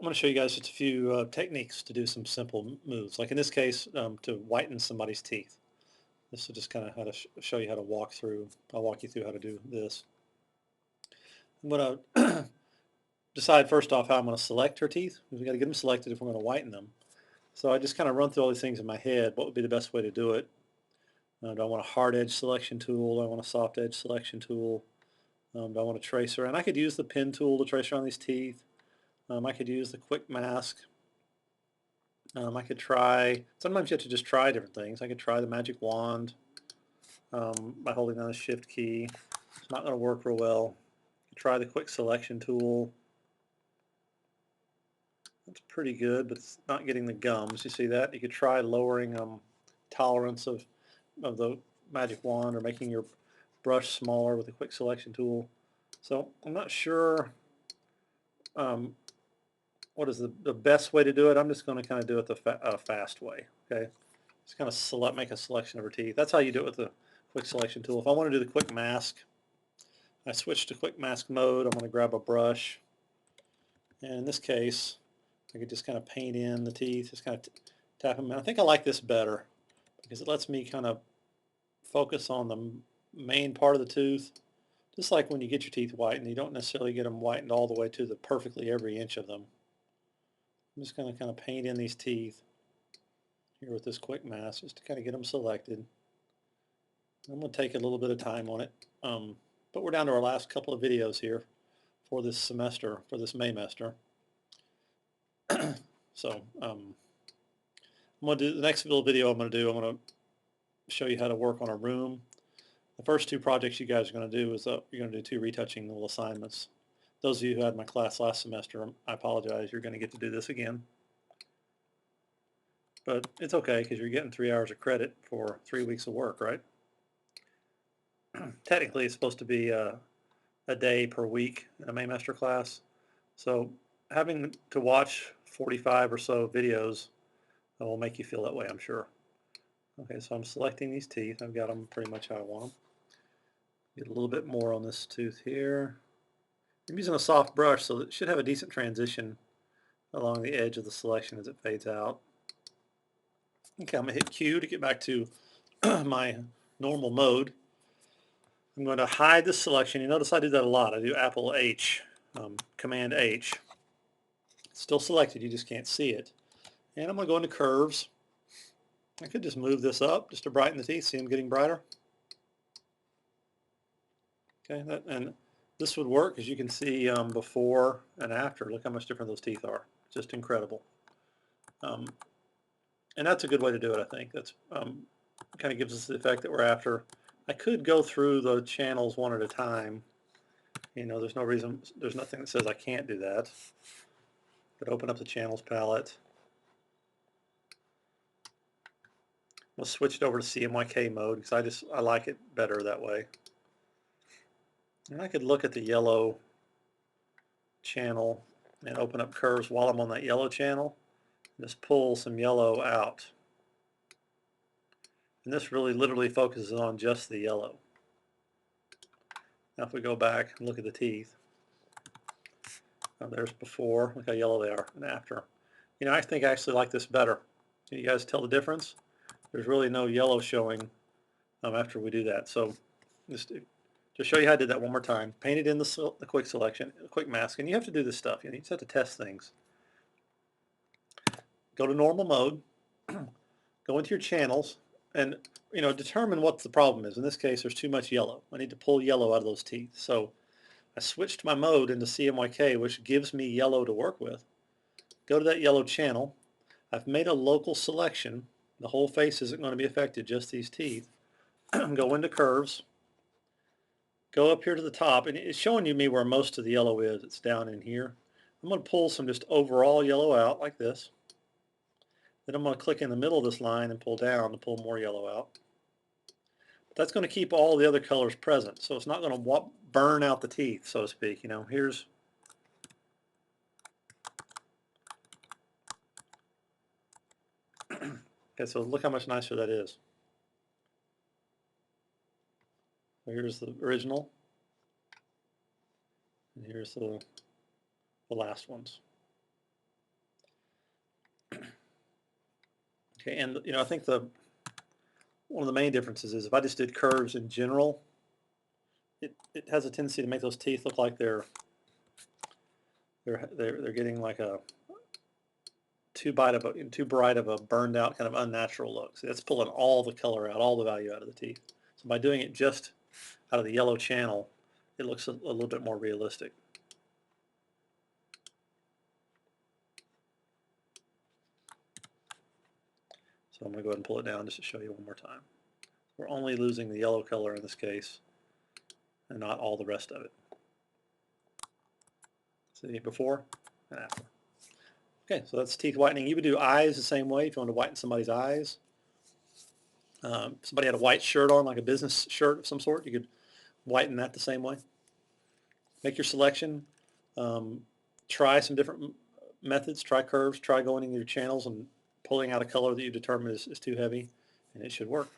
going to show you guys just a few techniques to do some simple moves. Like in this case, to whiten somebody's teeth. This is just kind of how to show you how to walk through. I'll walk you through how to do this. I'm going to decide first off how I'm going to select her teeth. We've got to get them selected if we're going to whiten them. So I just kind of run through all these things in my head. What would be the best way to do it? Do I want a hard edge selection tool? Do I want a soft edge selection tool? Do I want a tracer? And I could use the pen tool to trace around these teeth. I could use the quick mask. I could try, sometimes you have to just try different things. I could try the magic wand by holding down the shift key. It's not going to work real well. Try the quick selection tool. That's pretty good, but it's not getting the gums. You see that? You could try lowering tolerance of the magic wand or making your brush smaller with the quick selection tool. So I'm not sure what is the best way to do it. I'm just going to kind of do it the fast way. Okay, just kind of make a selection of her teeth. That's how you do it with the quick selection tool. If I want to do the quick mask, I switch to quick mask mode. I'm going to grab a brush, and in this case, I could just kind of paint in the teeth, just kind of tap them in. I think I like this better because it lets me kind of focus on the main part of the tooth. Just like when you get your teeth whitened, you don't necessarily get them whitened all the way to the perfectly every inch of them. I'm just going to kind of paint in these teeth here with this quick mask just to kind of get them selected. I'm going to take a little bit of time on it, but we're down to our last couple of videos here for this semester, for this Maymester. So I'm going to do the next little video I'm going to show you how to work on a room. The first two projects you guys are going to do is you're going to do two retouching little assignments. Those of you who had my class last semester, I apologize, you're going to get to do this again. But it's okay because you're getting 3 hours of credit for 3 weeks of work, right? Technically, it's supposed to be a day per week in a Maymester class. So having to watch 45 or so videos will make you feel that way, I'm sure. Okay, so I'm selecting these teeth. I've got them pretty much how I want them. Get a little bit more on this tooth here. I'm using a soft brush, so it should have a decent transition along the edge of the selection as it fades out. Okay, I'm going to hit Q to get back to my normal mode. I'm going to hide this selection. You notice I do that a lot. I do Apple H, Command H. It's still selected, you just can't see it. And I'm going to go into curves. I could just move this up just to brighten the teeth. See them getting brighter? Okay, and this would work, as you can see before and after. Look how much different those teeth are. Just incredible. And that's a good way to do it, I think. That's kind of gives us the effect that we're after. I could go through the channels one at a time. You know, there's no reason, there's nothing that says I can't do that. But open up the channels palette. We'll switch it over to CMYK mode because I like it better that way. And I could look at the yellow channel and open up curves while I'm on that yellow channel. Just pull some yellow out. And this really literally focuses on just the yellow. Now if we go back and look at the teeth, there's before, look how yellow they are, and after. You know, I think I actually like this better. Can you guys tell the difference? There's really no yellow showing after we do that. So just to show you how I did that one more time, painted in the quick selection, quick mask, and you have to do this stuff. You just have to test things. Go to normal mode, go into your channels, and determine what the problem is. In this case, there's too much yellow. I need to pull yellow out of those teeth. So I switched my mode into CMYK, which gives me yellow to work with. Go to that yellow channel. I've made a local selection. The whole face isn't going to be affected, just these teeth. Go into curves. Go up here to the top, and it's showing me where most of the yellow is. It's down in here. I'm going to pull some just overall yellow out like this. Then I'm going to click in the middle of this line and pull down to pull more yellow out. But that's going to keep all the other colors present, so it's not going to burn out the teeth, so to speak. You know, here's okay, so look how much nicer that is. So here's the original, and here's the last ones. Okay, and I think one of the main differences is if I just did curves in general, it has a tendency to make those teeth look like they're getting like a too bright of a burned out kind of unnatural look. See, that's pulling all the color out, all the value out of the teeth. So by doing it just out of the yellow channel, it looks a little bit more realistic. So I'm going to go ahead and pull it down just to show you one more time. We're only losing the yellow color in this case and not all the rest of it. See, before and after. Okay, so that's teeth whitening. You would do eyes the same way if you want to whiten somebody's eyes. Somebody had a white shirt on, like a business shirt of some sort, you could whiten that the same way. Make your selection. Try some different methods. Try curves. Try going into your channels and pulling out a color that you determine is too heavy, and it should work.